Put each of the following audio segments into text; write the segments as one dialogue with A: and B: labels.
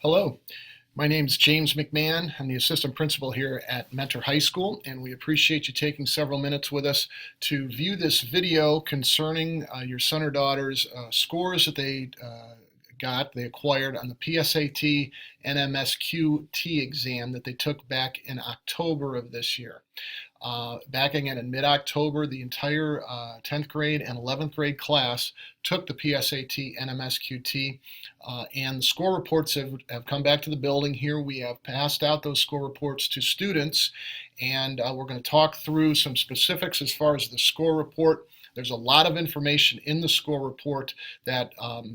A: Hello, my name is James McMahon. I'm the assistant principal here at Mentor High School, and we appreciate you taking several minutes with us to view this video concerning your son or daughter's scores that they acquired on the PSAT NMSQT exam that they took back in October of this year. Back again in mid-October, the entire 10th grade and 11th grade class took the PSAT NMSQT, and the score reports have come back to the building here. We have passed out those score reports to students, and we're going to talk through some specifics as far as the score report. There's a lot of information in the score report that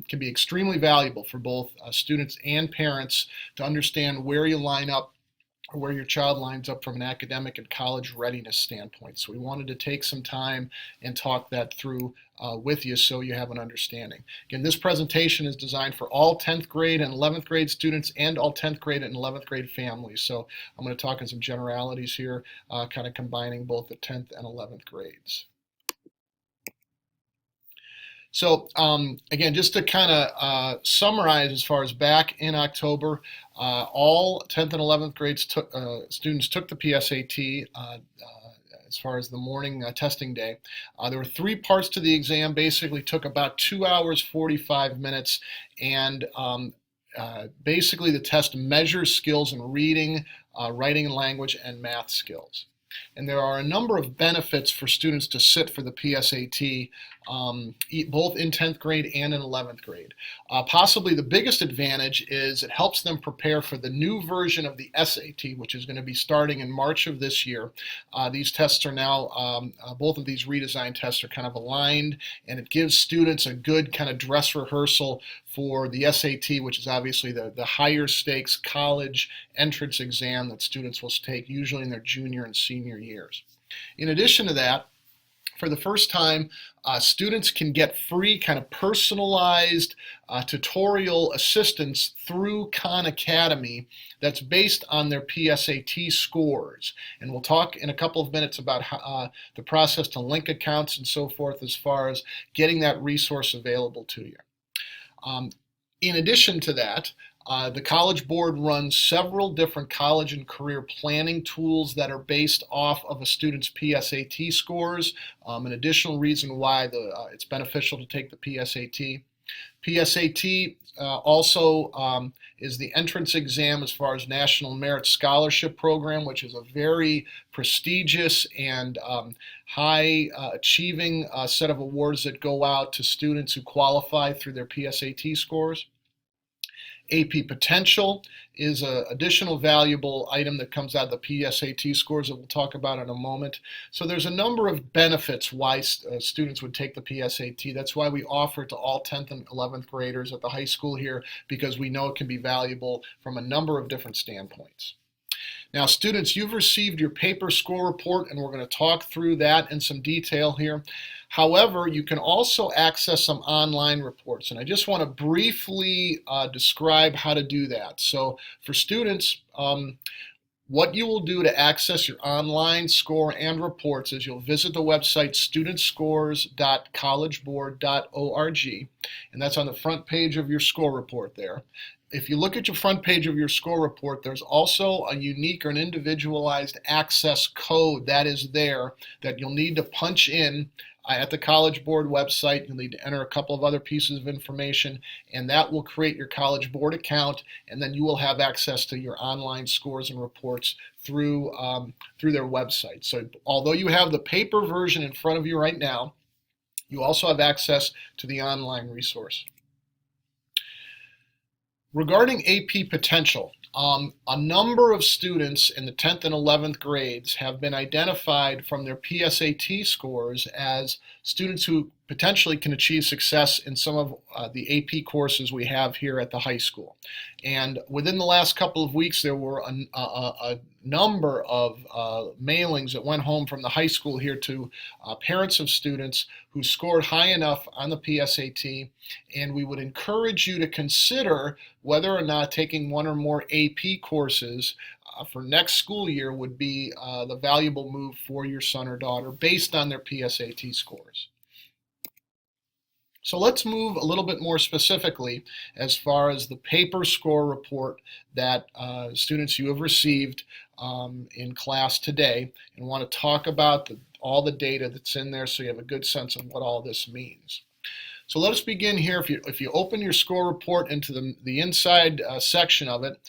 A: can be extremely valuable for both students and parents to understand where you line up or where your child lines up from an academic and college readiness standpoint. So we wanted to take some time and talk that through with you so you have an understanding. Again, this presentation is designed for all 10th grade and 11th grade students and all 10th grade and 11th grade families. So I'm going to talk in some generalities here, kind of combining both the 10th and 11th grades. So again, just to kind of summarize as far as back in October, all 10th and 11th grade students took the PSAT as far as the morning testing day. There were 3 parts to the exam, basically took about 2 hours, 45 minutes, and basically the test measures skills in reading, writing and language, and math skills. And there are a number of benefits for students to sit for the PSAT, both in 10th grade and in 11th grade. Possibly the biggest advantage is it helps them prepare for the new version of the SAT, which is going to be starting in March of this year. These tests are now, both of these redesigned tests are kind of aligned, and it gives students a good kind of dress rehearsal for the SAT, which is obviously the higher stakes college entrance exam that students will take usually in their junior and senior years. In addition to that, for the first time, students can get free kind of personalized tutorial assistance through Khan Academy that's based on their PSAT scores. And we'll talk in a couple of minutes about how, the process to link accounts and so forth as far as getting that resource available to you. In addition to that, the College Board runs several different college and career planning tools that are based off of a student's PSAT scores. An additional reason why it's beneficial to take the PSAT. PSAT also is the entrance exam as far as National Merit Scholarship Program, which is a very prestigious and high achieving set of awards that go out to students who qualify through their PSAT scores. AP Potential is an additional valuable item that comes out of the PSAT scores that we'll talk about in a moment. So there's a number of benefits why students would take the PSAT. That's why we offer it to all 10th and 11th graders at the high school here, because we know it can be valuable from a number of different standpoints. Now, students, you've received your paper score report, and we're going to talk through that in some detail here. However, you can also access some online reports, and I just want to briefly describe how to do that. So for students, what you will do to access your online score and reports is you'll visit the website studentscores.collegeboard.org, and that's on the front page of your score report there. If you look at your front page of your score report, there's also a unique or an individualized access code that is there that you'll need to punch in at the College Board website. You'll need to enter a couple of other pieces of information, and that will create your College Board account, and then you will have access to your online scores and reports through their website. So although you have the paper version in front of you right now, you also have access to the online resource. Regarding AP Potential, a number of students in the 10th and 11th grades have been identified from their PSAT scores as students who potentially can achieve success in some of the AP courses we have here at the high school. And within the last couple of weeks, there were a number of mailings that went home from the high school here to parents of students who scored high enough on the PSAT, and we would encourage you to consider whether or not taking one or more AP courses for next school year would be the valuable move for your son or daughter based on their PSAT scores. So let's move a little bit more specifically as far as the paper score report that students you have received in class today, and want to talk about all the data that's in there so you have a good sense of what all this means. So let us begin here. If you open your score report into the inside section of it,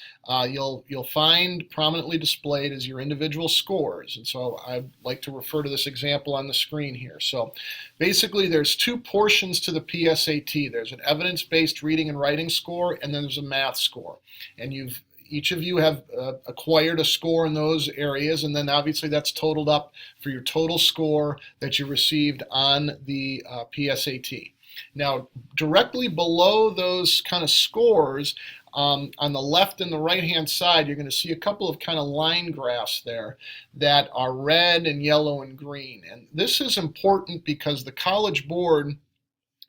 A: you'll find prominently displayed as your individual scores. And so I'd like to refer to this example on the screen here. So basically there's two portions to the PSAT. There's an evidence-based reading and writing score, and then there's a math score. And each of you have acquired a score in those areas, and then obviously that's totaled up for your total score that you received on the PSAT. Now, directly below those kind of scores, on the left and the right-hand side, you're going to see a couple of kind of line graphs there that are red and yellow and green. And this is important because the College Board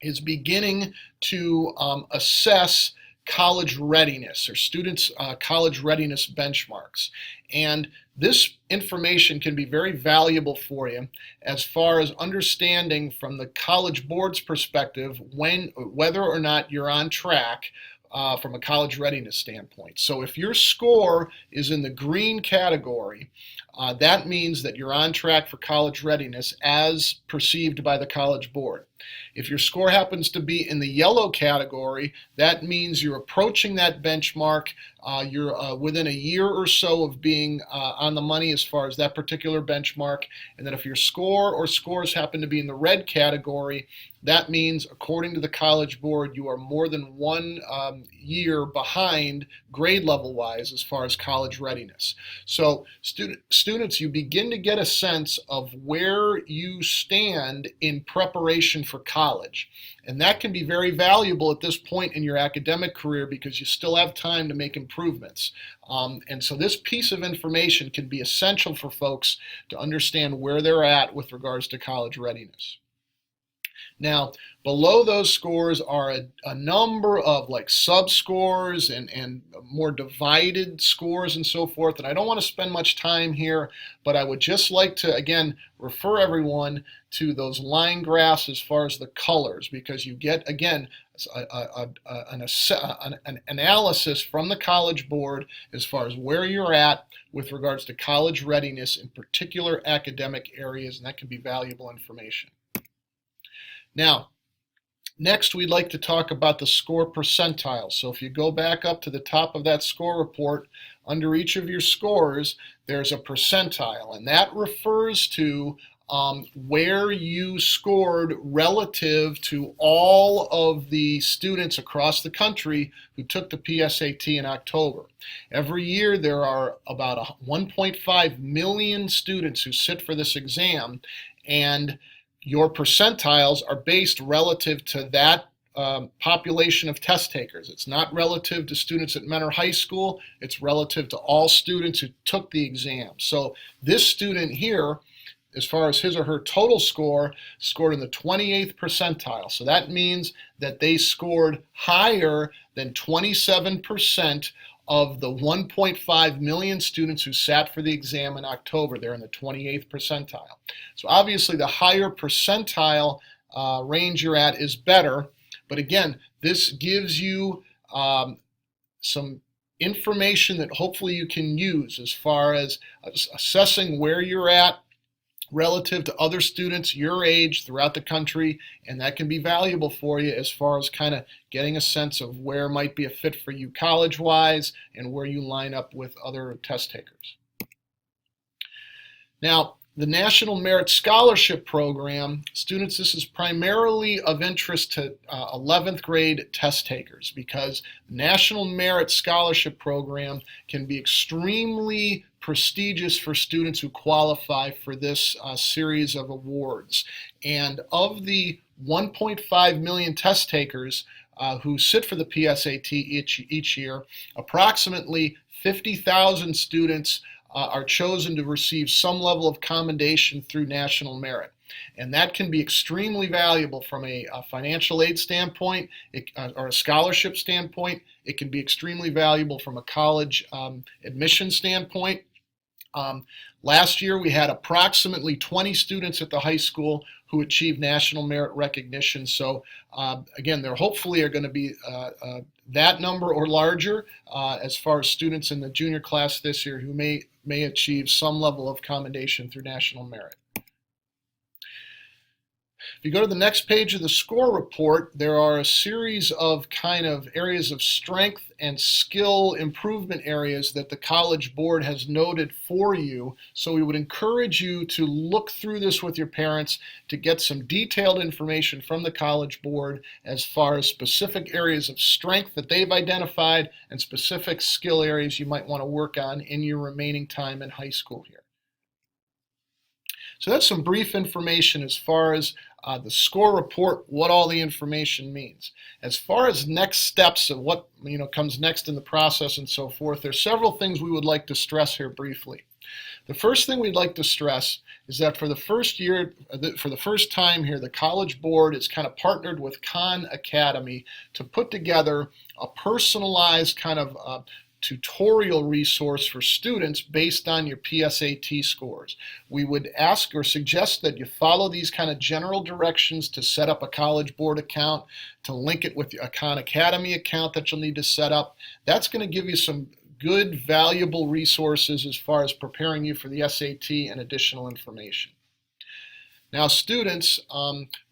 A: is beginning to assess college readiness, or students' college readiness benchmarks. And this information can be very valuable for you as far as understanding from the College Board's perspective whether or not you're on track from a college readiness standpoint. So if your score is in the green category, that means that you're on track for college readiness as perceived by the College Board. If your score happens to be in the yellow category, that means you're approaching that benchmark. You're within a year or so of being on the money as far as that particular benchmark. And then if your score or scores happen to be in the red category, that means, according to the College Board, you are more than 1 year behind grade level wise as far as college readiness. So students, you begin to get a sense of where you stand in preparation for college. And that can be very valuable at this point in your academic career because you still have time to make improvements. And so this piece of information can be essential for folks to understand where they're at with regards to college readiness. Now, below those scores are a number of like sub-scores and more divided scores and so forth. And I don't want to spend much time here, but I would just like to, again, refer everyone to those line graphs as far as the colors, because you get, again, an analysis from the College Board as far as where you're at with regards to college readiness in particular academic areas, and that can be valuable information. Now, next we'd like to talk about the score percentiles. So if you go back up to the top of that score report, under each of your scores, there's a percentile, and that refers to where you scored relative to all of the students across the country who took the PSAT in October. Every year there are about 1.5 million students who sit for this exam, and your percentiles are based relative to that population of test takers. It's not relative to students at Mentor High School, it's relative to all students who took the exam. So this student here, as far as his or her total score, scored in the 28th percentile. So that means that they scored higher than 27% of the 1.5 million students who sat for the exam in October. They're in the 28th percentile. So obviously the higher percentile range you're at is better, but again, this gives you some information that hopefully you can use as far as assessing where you're at relative to other students your age throughout the country, and that can be valuable for you as far as kind of getting a sense of where might be a fit for you college-wise and where you line up with other test takers. Now, the National Merit Scholarship Program, students, this is primarily of interest to 11th grade test takers, because the National Merit Scholarship Program can be extremely prestigious for students who qualify for this series of awards. And of the 1.5 million test takers who sit for the PSAT each year, approximately 50,000 students are chosen to receive some level of commendation through national merit. And that can be extremely valuable from a financial aid standpoint or a scholarship standpoint. It can be extremely valuable from a college admission standpoint. Last year we had approximately 20 students at the high school who achieve national merit recognition. So again, there hopefully are going to be that number or larger as far as students in the junior class this year who may achieve some level of commendation through national merit. If you go to the next page of the score report, there are a series of kind of areas of strength and skill improvement areas that the College Board has noted for you. So we would encourage you to look through this with your parents to get some detailed information from the College Board as far as specific areas of strength that they've identified and specific skill areas you might want to work on in your remaining time in high school here. So that's some brief information as far as the score report, what all the information means. As far as next steps of what comes next in the process and so forth, there's several things we would like to stress here briefly. The first thing we'd like to stress is that for the first time here, the College Board is kind of partnered with Khan Academy to put together a personalized kind of tutorial resource for students based on your PSAT scores. We would ask or suggest that you follow these kind of general directions to set up a College Board account, to link it with a Khan Academy account that you'll need to set up. That's going to give you some good, valuable resources as far as preparing you for the SAT and additional information. Now students,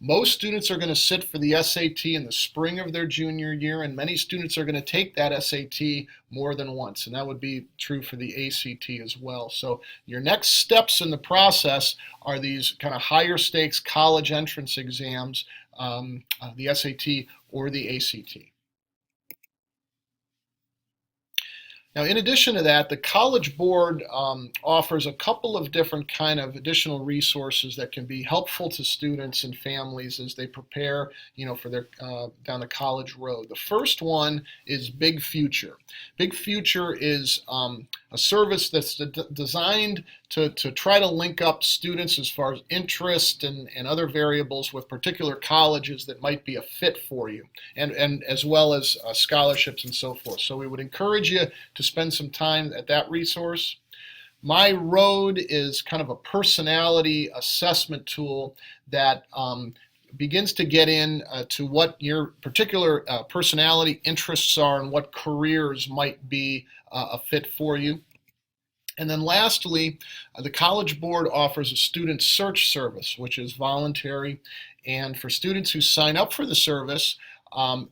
A: most students are going to sit for the SAT in the spring of their junior year, and many students are going to take that SAT more than once, and that would be true for the ACT as well. So your next steps in the process are these kind of higher stakes college entrance exams, the SAT or the ACT. Now, in addition to that, the College Board offers a couple of different kind of additional resources that can be helpful to students and families as they prepare, for their down the college road. The first one is Big Future. Big Future is a service that's designed to try to link up students as far as interest and other variables with particular colleges that might be a fit for you, and as well as scholarships and so forth. So we would encourage you to spend some time at that resource. My Road is kind of a personality assessment tool that begins to get in to what your particular personality interests are and what careers might be a fit for you. And then lastly, the College Board offers a student search service, which is voluntary. And for students who sign up for the service,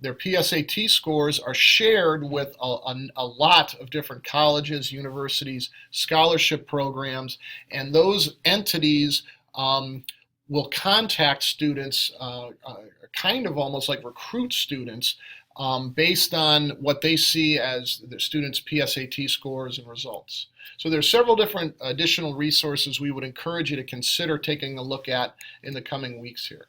A: their PSAT scores are shared with a lot of different colleges, universities, scholarship programs, and those entities will contact students, kind of almost like recruit students, based on what they see as the students' PSAT scores and results. So there's several different additional resources we would encourage you to consider taking a look at in the coming weeks here.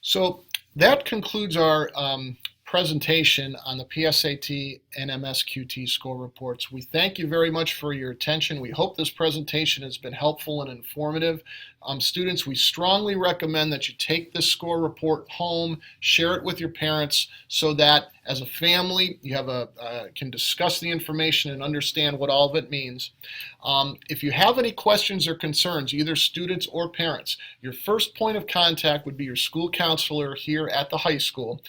A: So that concludes our presentation on the PSAT NMSQT score reports. We thank you very much for your attention. We hope this presentation has been helpful and informative. Students, we strongly recommend that you take this score report home, share it with your parents so that as a family you have can discuss the information and understand what all of it means. If you have any questions or concerns, either students or parents, your first point of contact would be your school counselor here at the high school.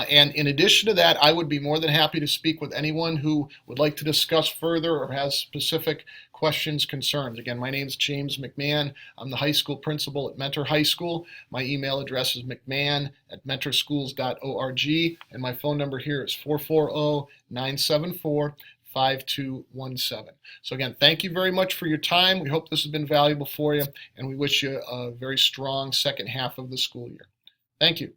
A: And in addition to that, I would be more than happy to speak with anyone who would like to discuss further or has specific questions, concerns. Again, my name is James McMahon. I'm the high school principal at Mentor High School. My email address is mcmahon@mentorschools.org, and my phone number here is 440-974-5217. So again, thank you very much for your time. We hope this has been valuable for you, and we wish you a very strong second half of the school year. Thank you.